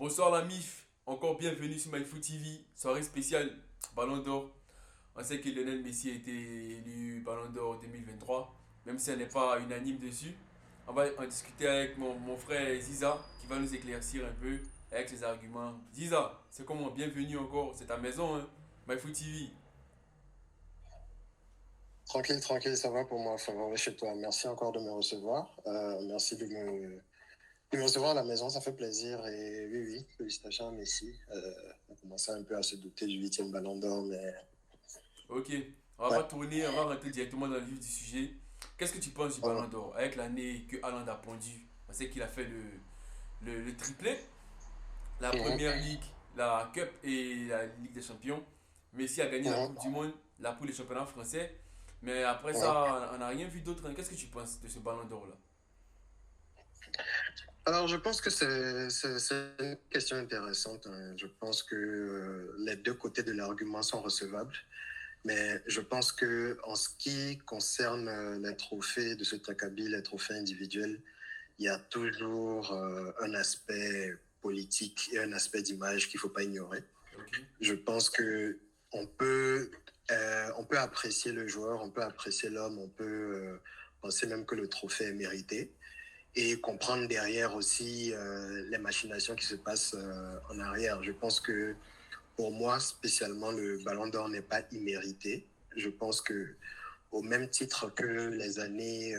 Bonsoir la MIF, encore bienvenue sur MyFoot TV, soirée spéciale Ballon d'Or. On sait que Lionel Messi a été élu Ballon d'Or 2023, même si on n'est pas unanime dessus. On va en discuter avec mon frère Ziza qui va nous éclaircir un peu avec ses arguments. Ziza, c'est comment? Bienvenue encore, c'est ta maison, hein? MyFoot TV. Tranquille, tranquille, ça va pour moi, favori chez toi. Merci encore de me recevoir. Merci de me recevoir à la maison, ça fait plaisir. Et oui, oui, félicitations à Messi. On commençait un peu à se douter du huitième ballon d'or, mais Ok, on va ouais. pas tourner, on va rentrer directement dans le vif du sujet. Qu'est-ce que tu penses du Euh, Ballon d'Or avec l'année que Haaland a pondu? On sait qu'il a fait le triplé, la mhm, première ligue, la Cup et la Ligue des Champions. Messi a gagné la mhm, Coupe du Monde, la Coupe des Championnats français. Mais après mhm. ça, on n'a rien vu d'autre. Qu'est-ce que tu penses de ce ballon d'or là? Alors, je pense que c'est une question intéressante, hein. Je pense que les deux côtés de l'argument sont recevables. Mais je pense que en ce qui concerne les trophées de ce Trakabi, les trophées individuels, il y a toujours un aspect politique et un aspect d'image qu'il ne faut pas ignorer. Ok. Je pense que on peut apprécier le joueur, on peut apprécier l'homme, on peut penser même que le trophée est mérité et comprendre derrière aussi les machinations qui se passent en arrière. Je pense que pour moi, spécialement, le Ballon d'Or n'est pas immérité. Je pense que au même titre que les années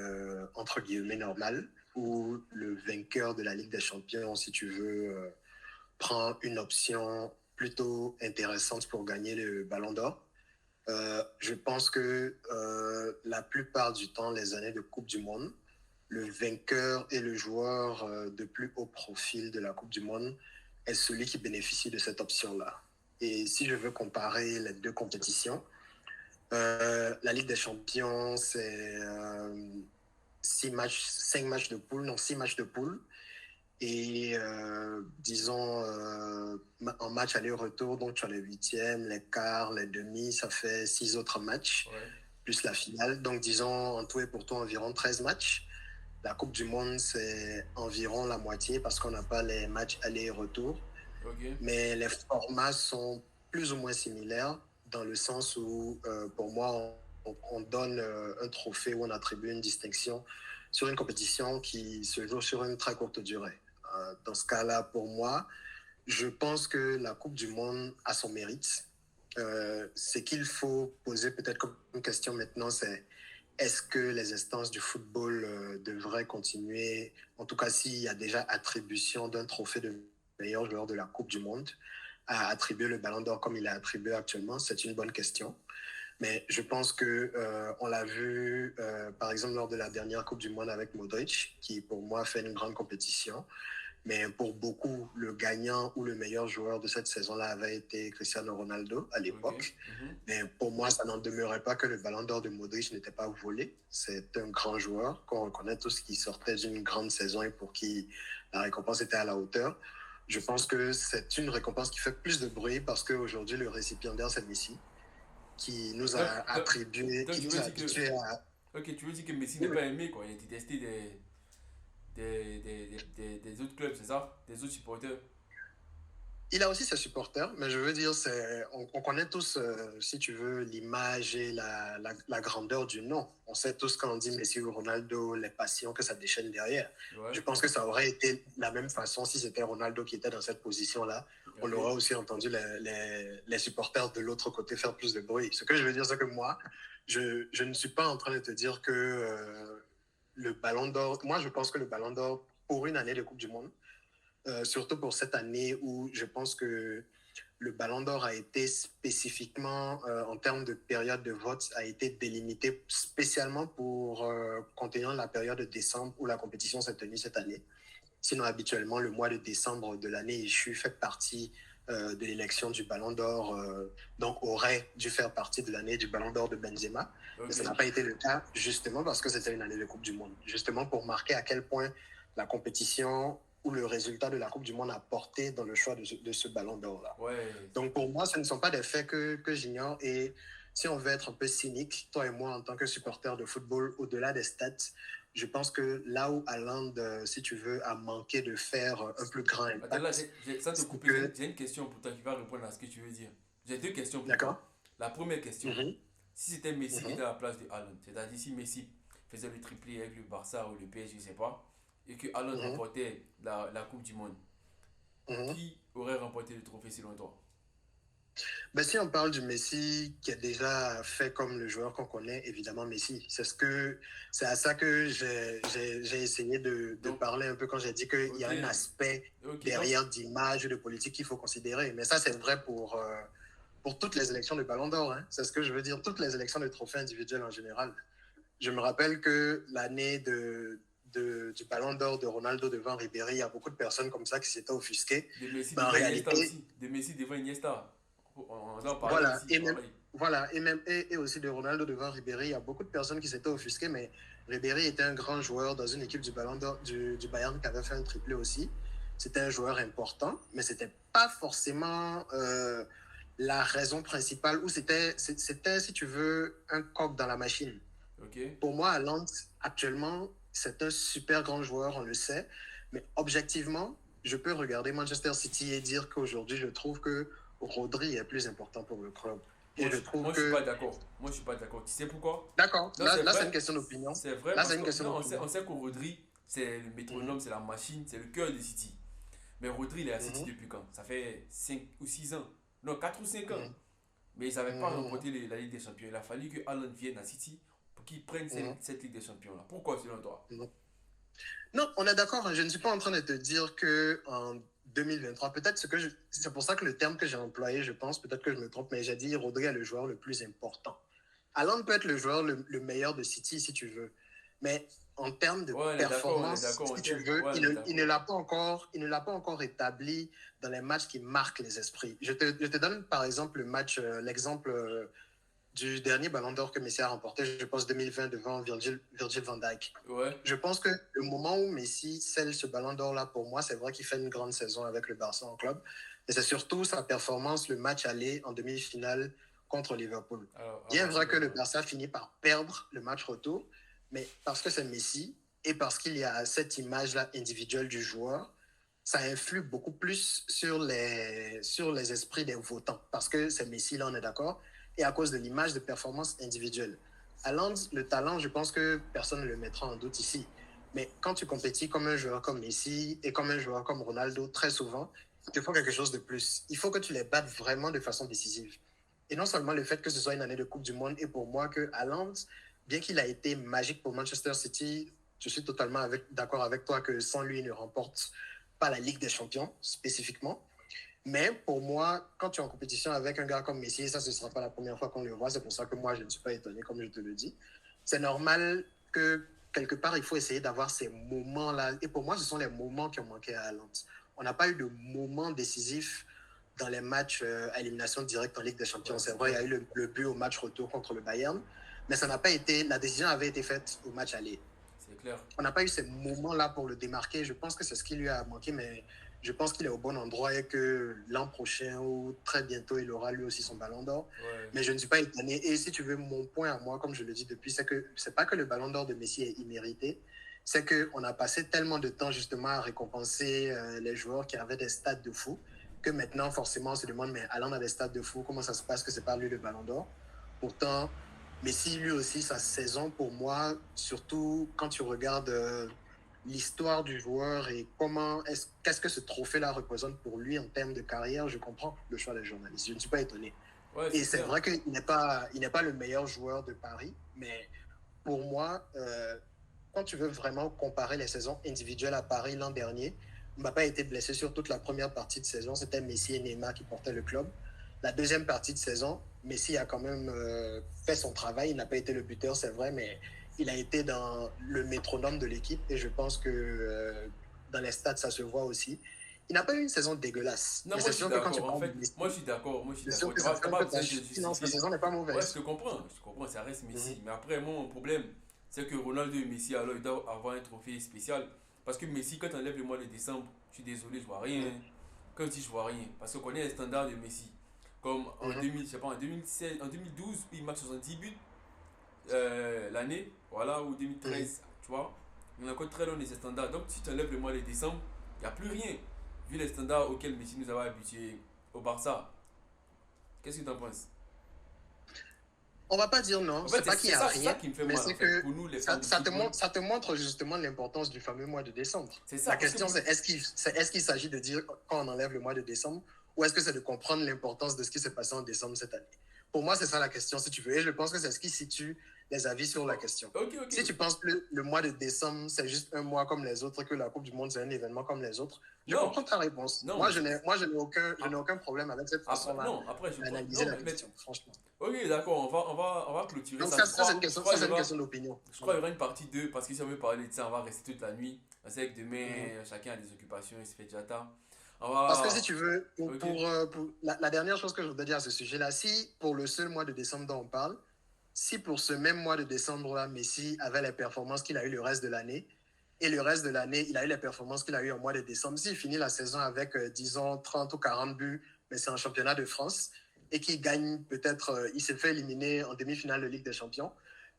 entre guillemets normales, où le vainqueur de la Ligue des Champions, si tu veux, prend une option plutôt intéressante pour gagner le Ballon d'Or. Je pense que la plupart du temps, les années de Coupe du Monde, le vainqueur et le joueur de plus haut profil de la Coupe du Monde est celui qui bénéficie de cette option-là. Et si je veux comparer les deux compétitions, la Ligue des Champions, c'est 5 matchs de poule, non, 6 matchs de poule. Et disons, en match aller-retour, donc tu as les huitièmes, les quarts, les demi, ça fait 6 autres matchs, Ouais. plus la finale. Donc disons, en tout et pour tout, environ 13 matchs. La Coupe du Monde, c'est environ la moitié parce qu'on n'a pas les matchs aller-retour. Ok. Mais les formats sont plus ou moins similaires dans le sens où, pour moi, on donne un trophée ou on attribue une distinction sur une compétition qui se joue sur une très courte durée. Dans ce cas-là, pour moi, je pense que la Coupe du Monde a son mérite. Ce qu'il faut poser peut-être comme une question maintenant, c'est est-ce que les instances du football devraient continuer, en tout cas s'il y a déjà attribution d'un trophée de meilleur joueur de la Coupe du Monde, à attribuer le Ballon d'Or comme il est attribué actuellement, c'est une bonne question. Mais je pense que on l'a vu, par exemple, lors de la dernière Coupe du Monde avec Modric, qui pour moi fait une grande compétition. Mais pour beaucoup, le gagnant ou le meilleur joueur de cette saison-là avait été Cristiano Ronaldo à Ok. l'époque. Mhm. Mais pour moi, ça n'en demeurait pas que le ballon d'or de Modric n'était pas volé. C'est un grand joueur qu'on reconnaît tous qui sortait d'une grande saison et pour qui la récompense était à la hauteur. Je pense que c'est une récompense qui fait plus de bruit parce qu'aujourd'hui, le récipiendaire, c'est Messi, qui nous a Donc, donc, attribué, donc qui tu nous veux a dire que. habitués à... Ok, tu veux dire que Messi n'est Oui, pas aimé quoi. Il a détesté des autres clubs, c'est ça? Des autres supporters. il a aussi ses supporters, mais je veux dire, on connaît tous, si tu veux, l'image et la grandeur du nom. On sait tous quand on dit Messi ou Ronaldo, les passions que ça déchaîne derrière. Ouais. Je pense que ça aurait été la même façon si c'était Ronaldo qui était dans cette position-là. On Ok. aurait aussi entendu les supporters de l'autre côté faire plus de bruit. Ce que je veux dire, c'est que moi, je ne suis pas en train de te dire que le ballon d'or, moi je pense que le ballon d'or, pour une année de Coupe du Monde, surtout pour cette année où je pense que le Ballon d'Or a été spécifiquement, en termes de période de vote, a été délimité spécialement pour contenir la période de décembre où la compétition s'est tenue cette année. Sinon, habituellement, le mois de décembre de l'année échue fait partie de l'élection du Ballon d'Or, donc aurait dû faire partie de l'année du Ballon d'Or de Benzema. Mais Ok. ça n'a pas été le cas, justement parce que c'était une année de Coupe du Monde. Justement pour marquer à quel point la compétition ou le résultat de la Coupe du Monde a porté dans le choix de ce Ballon d'Or-là. Ouais. Donc pour moi, ce ne sont pas des faits que j'ignore et si on veut être un peu cynique, toi et moi, en tant que supporters de football, au-delà des stats, je pense que là où Haaland, si tu veux, a manqué de faire un plus grand Attends, là, impact, sans te c'est couper, que... j'ai une question pour toi qui va répondre à ce que tu veux dire. J'ai deux questions pour D'accord. toi. La première question, Mhm, si c'était Messi qui était mhm, à la place de Haaland, c'est-à-dire si Messi faisait le triplé avec le Barça ou le PSG, je sais pas, et que Haaland mhm, remportait la Coupe du Monde, mhm. qui aurait remporté le trophée selon toi? Ben, si on parle du Messi qui a déjà fait comme le joueur qu'on connaît, évidemment Messi. C'est à ça que j'ai essayé de Donc, parler un peu quand j'ai dit qu'il y ok, a un aspect ok, donc, derrière d'image et de politique qu'il faut considérer. Mais ça, c'est vrai pour toutes les élections de Ballon d'Or, hein. C'est ce que je veux dire, toutes les élections de trophées individuels en général. Je me rappelle que l'année du Ballon d'Or de Ronaldo devant Ribéry, il y a beaucoup de personnes comme ça qui s'étaient offusquées. de Messi Mais en devant Iniesta réalité, aussi, de Messi devant Iniesta. On en parlait voilà, aussi, et même, pareil. voilà, et aussi de Ronaldo devant Ribéry, il y a beaucoup de personnes qui s'étaient offusquées, mais Ribéry était un grand joueur dans une équipe du Ballon d'Or, du Bayern qui avait fait un triplé aussi. C'était un joueur important, mais c'était pas forcément la raison principale, ou c'était, si tu veux, un coq dans la machine. Ok. Pour moi, Haaland, actuellement, c'est un super grand joueur, on le sait. Mais objectivement, je peux regarder Manchester City et dire qu'aujourd'hui, je trouve que Rodri est plus important pour le club. Et je trouve Moi, je suis pas que... d'accord. Moi, je suis pas d'accord. Tu sais pourquoi? D'accord, Non, c'est là c'est une vrai. question d'opinion. C'est vrai Là, parce c'est une que question non, on d'opinion. sait que Rodri, c'est le Mhm, métronome, c'est la machine, c'est le cœur de City. Mais Rodri, il est à City mhm, depuis quand? Ça fait 5 ou 6 ans. Non, 4 ou 5 ans. mhm, Mais ils n'avaient pas mhm, remporté la Ligue des Champions. Il a fallu que Haaland vienne à City pour qu'il prenne mhm, cette Ligue des Champions-là. Pourquoi, selon toi? mhm. Non, on est d'accord, hein. Je ne suis pas en train de te dire que en 2023, c'est pour ça que le terme que j'ai employé, je pense, peut-être que je me trompe, mais j'ai dit Rodri est le joueur le plus important. Haaland peut être le joueur le meilleur de City si tu veux, mais en termes de Ouais, on est performance, d'accord en si tu termes. veux, Ouais, on est d'accord. il ne l'a pas encore établi dans les matchs qui marquent les esprits. Je te donne par exemple l'exemple du dernier Ballon d'Or que Messi a remporté, je pense 2020 devant Virgil van Dijk. Ouais, Je pense que le moment où Messi scelle ce Ballon d'Or-là, pour moi, c'est vrai qu'il fait une grande saison avec le Barça en club, mais c'est surtout sa performance, le match aller en demi-finale contre Liverpool. à Bien vrai que Barcelone, le ouais. Barça finit par perdre le match retour, mais parce que c'est Messi et parce qu'il y a cette image-là individuelle du joueur, ça influe beaucoup plus sur les esprits des votants. Parce que c'est Messi, là, on est d'accord, et à cause de l'image de performance individuelle. Haaland, le talent, je pense que personne ne le mettra en doute ici. Mais quand tu compétis comme un joueur comme Messi et comme un joueur comme Ronaldo, très souvent, il te faut quelque chose de plus. Il faut que tu les battes vraiment de façon décisive. Et non seulement le fait que ce soit une année de Coupe du Monde, et pour moi que Haaland, bien qu'il a été magique pour Manchester City, je suis totalement d'accord avec toi que sans lui, il ne remporte pas la Ligue des Champions spécifiquement. Mais pour moi, quand tu es en compétition avec un gars comme Messi, ça, ce ne sera pas la première fois qu'on le voit. C'est pour ça que moi, je ne suis pas étonné, comme je te le dis. C'est normal que quelque part, il faut essayer d'avoir ces moments-là. Et pour moi, ce sont les moments qui ont manqué à Haaland. On n'a pas eu de moment décisif dans les matchs à élimination directe en Ligue des Ouais, Champions. C'est c'est vrai, il y clair. a eu le but au match retour contre le Bayern, mais ça n'a pas été. La décision avait été faite au match aller. C'est clair. On n'a pas eu ces moments-là pour le démarquer. Je pense que c'est ce qui lui a manqué, mais je pense qu'il est au bon endroit et que l'an prochain ou très bientôt, il aura lui aussi son ballon d'or. Ouais. Mais je ne suis pas étonné. Et si tu veux, mon point à moi, comme je le dis depuis, c'est que c'est pas que le ballon d'or de Messi est immérité, c'est qu'on a passé tellement de temps justement à récompenser les joueurs qui avaient des stats de fou que maintenant, forcément, on se demande, mais Haaland a des stats de fou, comment ça se passe que c'est pas lui le ballon d'or? Pourtant, Messi, lui aussi, sa saison, pour moi, surtout quand tu regardes l'histoire du joueur et qu'est-ce que ce trophée-là représente pour lui en termes de carrière, je comprends le choix des journalistes. Je ne suis pas étonné. Ouais, Et c'est c'est clair. vrai il n'est pas le meilleur joueur de Paris, mais pour moi, quand tu veux vraiment comparer les saisons individuelles à Paris l'an dernier, Mbappé a été blessé sur toute la première partie de saison. C'était Messi et Neymar qui portaient le club. La deuxième partie de saison, Messi a quand même fait son travail. Il n'a pas été le buteur, c'est vrai, mais il a été dans le métronome de l'équipe. Et je pense que dans les stats, ça se voit aussi. Il n'a pas eu une saison dégueulasse. Non, Mais moi c'est je suis sûr que quand tu d'accord. En parles de fait, Messi, moi je suis d'accord. Moi je suis c'est sûr d'accord. que T'as pas besoin de te sinon, sa justifier. saison n'est pas Ouais, je te mauvaise. comprends. Je te comprends, ça reste Mhm, Messi. Mais après, moi, mon problème, c'est que Ronaldo et Messi, alors, ils doivent avoir un trophée spécial. Parce que Messi, quand on enlève le mois de décembre, je suis désolé, je vois rien. mhm, Quand je dis je vois rien, parce qu'on connaît les standards de Messi. Comme en Mhm, 2000, je sais pas, en 2016, en 2012, il marque 70 buts l'année, voilà, ou mhm. 2013, tu vois. On est encore très loin de ces standards. Donc, si tu enlèves le mois de décembre, il n'y a plus rien. Vu les standards auxquels Messi nous avait habitués au Barça. Qu'est-ce que tu en penses? On va pas dire non, En fait, c'est pas qu'il y a c'est ça rien, qui me fait mais mal, en c'est fait. que Pour nous, les fans de football, ça te montre justement l'importance du fameux mois de décembre. c'est ça. La Parce que question, pour... c'est est-ce qu'il s'agit de dire quand on enlève le mois de décembre, ou est-ce que c'est de comprendre l'importance de ce qui s'est passé en décembre cette année? Pour moi, c'est ça la question, si tu veux, et je pense que c'est ce qui situe les avis sur la Oh, question. ok, ok. Si tu penses que le mois de décembre, c'est juste un mois comme les autres, que la Coupe du Monde, c'est un événement comme les autres, je Non, comprends ta réponse. non, Je n'ai aucun problème avec cette après, façon-là non, après, je pense. d'analyser Non, la question, franchement. ok, d'accord, on va clôturer Donc ça. ça, c'est une question d'opinion. Je crois qu'il y aura une partie 2 parce que si on veut parler de ça, on va rester toute la nuit. On sait que Mhm. demain, chacun a des occupations, il se fait déjà tard. On Parce que si va. tu veux, Ok. pour la dernière chose que je voudrais dire à ce sujet-là, si pour le seul mois de décembre dont on parle, si pour ce même mois de décembre-là, Messi avait les performances qu'il a eues le reste de l'année, et le reste de l'année, il a eu les performances qu'il a eues au mois de décembre, s'il finit la saison avec, disons, 30 ou 40 buts, mais c'est un championnat de France, et qu'il gagne peut-être, il s'est fait éliminer en demi-finale de Ligue des Champions,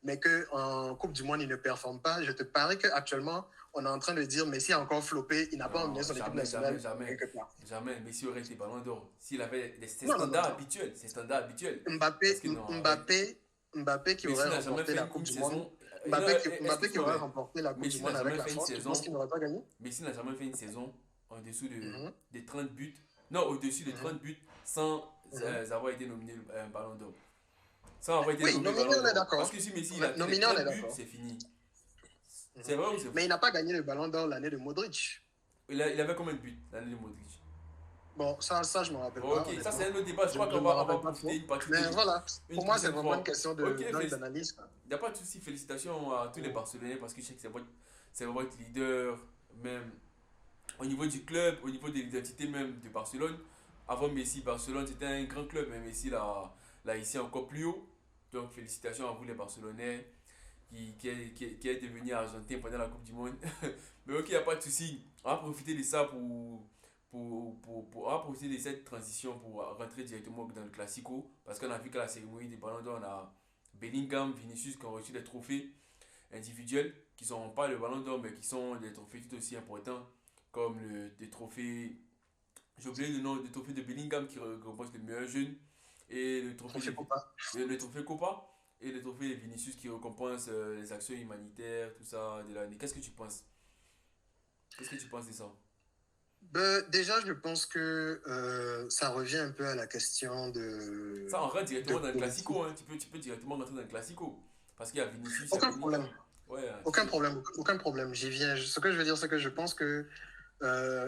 mais qu'en Coupe du Monde, il ne performe pas, je te parie qu'actuellement, on est en train de dire Messi a encore floppé, il n'a pas emmené Non, son équipe jamais, jamais, nationale jamais. quelque part. Jamais. Messi aurait été ballon d'or. S'il avait ses Non, non, non, standards non. habituels. Ses standards habituels. Parce Mbappé, que non, arrête. Mbappé, Mbappé qui Messi aurait n'a jamais remporté fait la Coupe une du Monde, saison. Non, Mbappé qui excuse-moi, aurait mais remporté la Coupe du Messi n'a Monde avec jamais la fait une France, tu penses saison. qu'il n'aurait pas gagné? Messi n'a jamais fait une saison en dessous Mhm, des 30 buts. Non, au-dessus de mhm, 30 buts sans mhm. avoir été nominé ballon d'or. Sans avoir été Oui, nommé nominé, ballon on est d'or. Parce d'accord. que si Messi il a que les Nominé, on 30 est buts, d'accord. c'est fini. C'est Mhm. vrai ou c'est Mais faux? il n'a pas gagné le ballon d'or l'année de Modric. Il avait combien de buts l'année de Modric? Bon, ça je ne me rappelle pas, Ok, ça c'est honnêtement. un autre débat. Je crois Je ne me on va rappelle pas profiter trop. une partie Mais 2 voilà, une pour moi, c'est prochaine vraiment une fois. question Ok, d'analyse, quoi. il n'y a pas de souci. Félicitations à tous les Mhm, Barcelonais parce que je sais que c'est votre leader, même au niveau du club, au niveau de l'identité même de Barcelone. Avant Messi, Barcelone c'était un grand club, mais Messi l'a ici encore plus haut. Donc félicitations à vous les Barcelonais qui est devenu argentin pendant la Coupe du Monde. Mais ok, il n'y a pas de souci. On va profiter de ça on va profiter de cette transition pour rentrer directement dans le Classico. Parce qu'on a vu qu'à la cérémonie des Ballons d'Or, on a Bellingham, Vinicius qui ont reçu des trophées individuels qui ne sont pas le Ballon d'Or, mais qui sont des trophées tout aussi importants comme des trophées. J'ai oublié le nom, des trophées de Bellingham qui récompense le meilleur jeune et trophée Copa. le trophée Copa et le trophée Vinicius qui récompense les actions humanitaires, tout ça de l'année. Qu'est-ce que tu penses? Qu'est-ce que tu penses de ça? Déjà, je pense que ça revient un peu à la question Ça, on rentre de directement dans le politique. Classico, hein. Tu peux directement rentrer dans le Classico. Parce qu'il y a Vinicius, il y a Aucun problème. Bellingham. Ouais, Aucun problème. Aucun problème. J'y viens. Ce que je veux dire, c'est que je pense que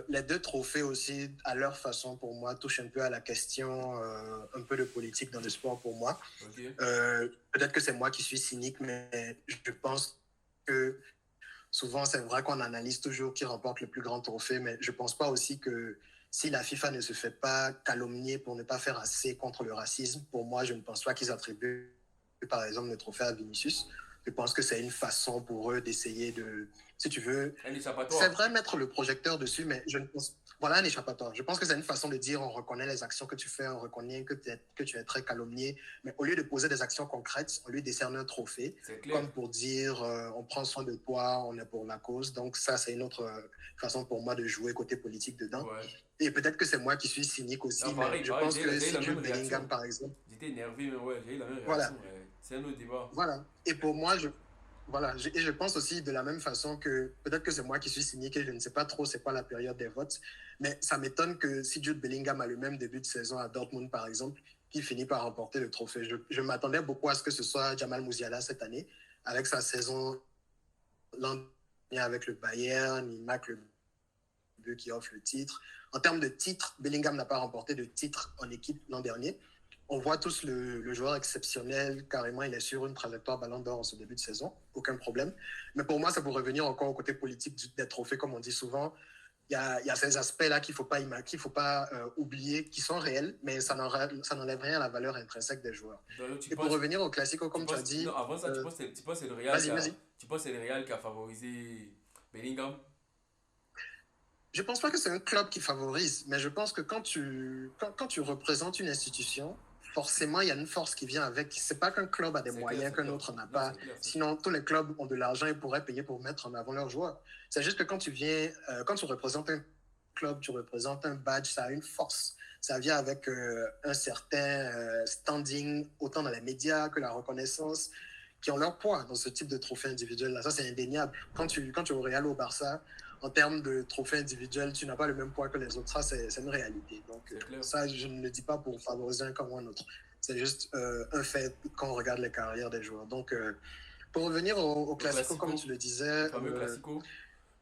les deux trophées aussi, à leur façon, pour moi, touchent un peu à la question un peu de politique dans le sport pour moi. ok. Peut-être que c'est moi qui suis cynique, mais je pense que souvent, c'est vrai qu'on analyse toujours qui remporte le plus grand trophée, mais je ne pense pas aussi que si la FIFA ne se fait pas calomnier pour ne pas faire assez contre le racisme, pour moi, je ne pense pas qu'ils attribuent, par exemple, le trophée à Vinicius. Je pense que c'est une façon pour eux d'essayer de, si tu veux, Un c'est échappatoire. vrai mettre le projecteur dessus, mais je ne pense. Voilà un échappatoire. Je pense que c'est une façon de dire on reconnaît les actions que tu fais, on reconnaît que tu es très calomnié, mais au lieu de poser des actions concrètes, on lui décerne un trophée, C'est clair. comme pour dire on prend soin de toi, on est pour la cause. Donc, ça, c'est une autre façon pour moi de jouer côté politique dedans. Ouais. Et peut-être que c'est moi qui suis cynique Non, aussi, mais pareil, je pareil, pense que j'ai eu si la même Jude Bellingham, réaction. par exemple, J'étais énervé, mais ouais, j'ai eu la même réaction. voilà, Ouais. C'est un autre débat. voilà. Et pour moi, voilà, et je pense aussi de la même façon que peut-être que c'est moi qui suis cynique et je ne sais pas trop c'est quoi la période des votes, mais ça m'étonne que si Jude Bellingham a le même début de saison à Dortmund, par exemple, qu'il finit par remporter le trophée. Je m'attendais beaucoup à ce que ce soit Jamal Musiala cette année, avec sa saison l'an dernier avec le Bayern, il marque le but qui offre le titre. En termes de titres, Bellingham n'a pas remporté de titre en équipe l'an dernier. On voit tous le joueur exceptionnel, carrément, il est sur une trajectoire ballon d'or en ce début de saison, aucun problème. Mais pour moi, ça pour revenir encore au côté politique des trophées, comme on dit souvent, il y a ces aspects-là qu'il ne faut pas oublier, qui sont réels, mais ça n'enlève rien à la valeur intrinsèque des joueurs. Donc, Et pour revenir au Classico, tu comme tu as penses, non, dit, avant ça, tu penses que c'est le Real vas-y, vas-y. tu penses que c'est le Real qui a favorisé Bellingham? Je pense pas que c'est un club qui favorise, mais je pense que quand tu représentes une institution, forcément, il y a une force qui vient avec. C'est pas qu'un club a des C'est clair, moyens c'est qu'un clair. autre n'a Non, pas. c'est clair, c'est clair. Sinon, tous les clubs ont de l'argent et pourraient payer pour mettre en avant leurs joueurs. C'est juste que quand tu représentes un club, tu représentes un badge, ça a une force. Ça vient avec un certain standing, autant dans les médias que la reconnaissance, qui ont leur poids dans ce type de trophée individuel. Là, ça, c'est indéniable. Quand tu es au Real ou au Barça, en termes de trophée individuel, tu n'as pas le même poids que les autres. Ça, c'est une réalité. Donc, C'est clair. ça, je ne le dis pas pour favoriser un comme un autre. C'est juste un fait quand on regarde les carrières des joueurs. Donc, pour revenir au Le Classico, comme Classico, tu le le disais, fameux Classico,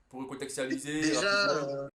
pour contextualiser déjà, rapidement.